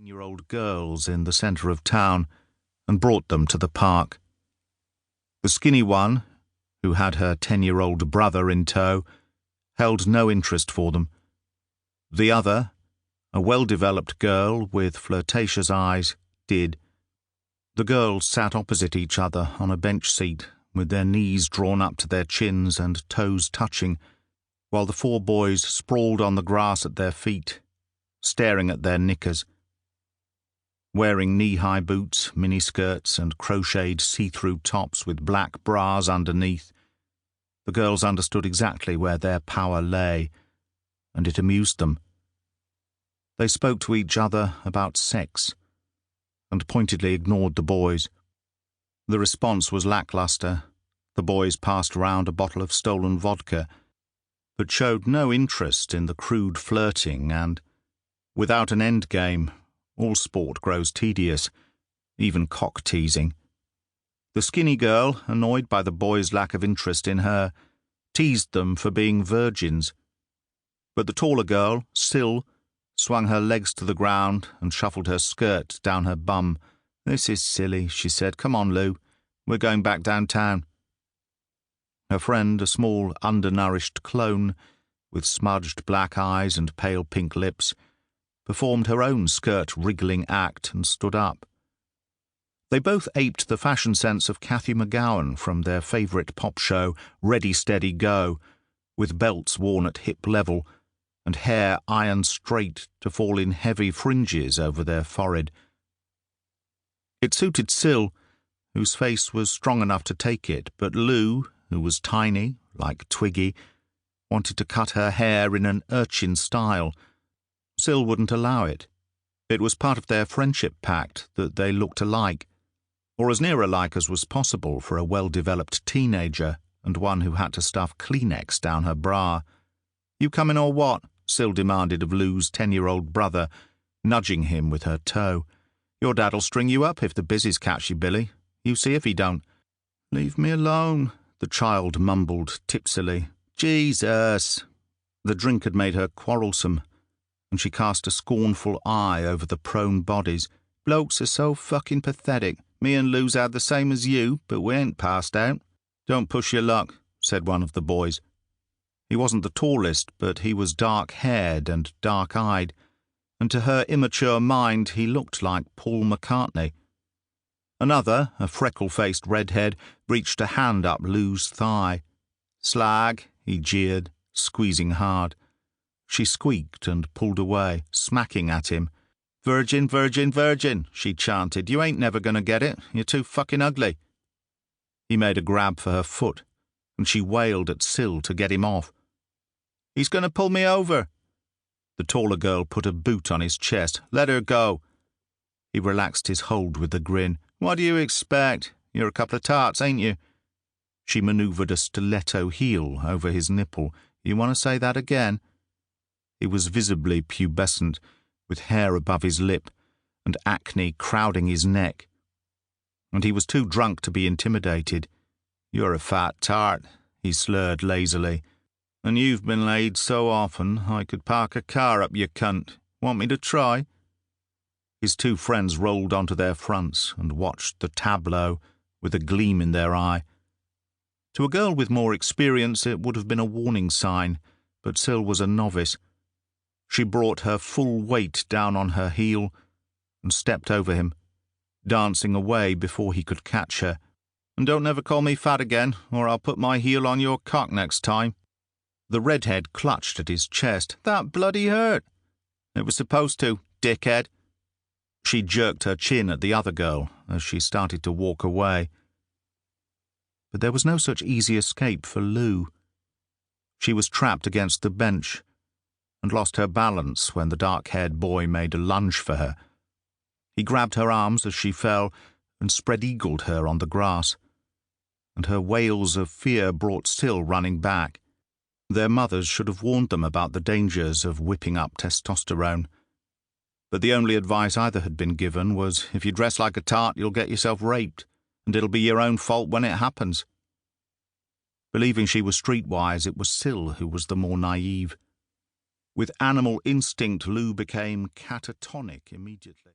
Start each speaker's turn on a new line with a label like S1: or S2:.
S1: 10-year-old girls in the centre of town and brought them to the park. The skinny one, who had her 10-year-old brother in tow, held no interest for them. The other, a well-developed girl with flirtatious eyes, did. The girls sat opposite each other on a bench seat, with their knees drawn up to their chins and toes touching, while the 4 boys sprawled on the grass at their feet, staring at their knickers. Wearing knee-high boots, miniskirts, and crocheted see-through tops with black bras underneath, the girls understood exactly where their power lay, and it amused them. They spoke to each other about sex, and pointedly ignored the boys. The response was lackluster. The boys passed round a bottle of stolen vodka, but showed no interest in the crude flirting, and, without an endgame, all sport grows tedious, even cock-teasing. The skinny girl, annoyed by the boys' lack of interest in her, teased them for being virgins. But the taller girl, Sil, swung her legs to the ground and shuffled her skirt down her bum. "This is silly," she said. "Come on, Lou. We're going back downtown." Her friend, a small, undernourished clone, with smudged black eyes and pale pink lips, performed her own skirt-wriggling act and stood up. They both aped the fashion sense of Cathy McGowan from their favourite pop show, Ready, Steady, Go, with belts worn at hip level and hair ironed straight to fall in heavy fringes over their forehead. It suited Sil, whose face was strong enough to take it, but Lou, who was tiny, like Twiggy, wanted to cut her hair in an urchin style. Sil wouldn't allow it. It was part of their friendship pact that they looked alike, or as near alike as was possible for a well-developed teenager and one who had to stuff Kleenex down her bra. "You coming or what?" Sil demanded of Lou's 10-year-old brother, nudging him with her toe. "Your dad'll string you up if the busies catch you, Billy. You see if he don't." "Leave me alone," the child mumbled tipsily. "Jesus!" The drink had made her quarrelsome, and she cast a scornful eye over the prone bodies. "Blokes are so fucking pathetic. Me and Lou's had the same as you, but we ain't passed out." "Don't push your luck," said one of the boys. He wasn't the tallest, but he was dark-haired and dark-eyed, and to her immature mind he looked like Paul McCartney. Another, a freckle-faced redhead, reached a hand up Lou's thigh. "Slag," he jeered, squeezing hard. She squeaked and pulled away, smacking at him. "Virgin, virgin, virgin," she chanted. "You ain't never gonna get it. You're too fucking ugly." He made a grab for her foot, and she wailed at Sil to get him off. "He's gonna pull me over." The taller girl put a boot on his chest. "Let her go." He relaxed his hold with a grin. "What do you expect? You're a couple of tarts, ain't you?" She manoeuvred a stiletto heel over his nipple. "You want to say that again?" He was visibly pubescent, with hair above his lip and acne crowding his neck. And he was too drunk to be intimidated. "You're a fat tart," he slurred lazily. "And you've been laid so often I could park a car up your cunt. Want me to try?" His 2 friends rolled onto their fronts and watched the tableau with a gleam in their eye. To a girl with more experience it would have been a warning sign, but Sil was a novice. She brought her full weight down on her heel and stepped over him, dancing away before he could catch her. "And don't never call me fat again, or I'll put my heel on your cock next time." The redhead clutched at his chest. "That bloody hurt." "It was supposed to, dickhead." She jerked her chin at the other girl as she started to walk away. But there was no such easy escape for Lou. She was trapped against the bench and lost her balance when the dark-haired boy made a lunge for her. He grabbed her arms as she fell and spread-eagled her on the grass, and her wails of fear brought Sil running back. Their mothers should have warned them about the dangers of whipping up testosterone. But the only advice either had been given was, if you dress like a tart, you'll get yourself raped, and it'll be your own fault when it happens. Believing she was streetwise, it was Sil who was the more naive. With animal instinct, Lou became catatonic immediately.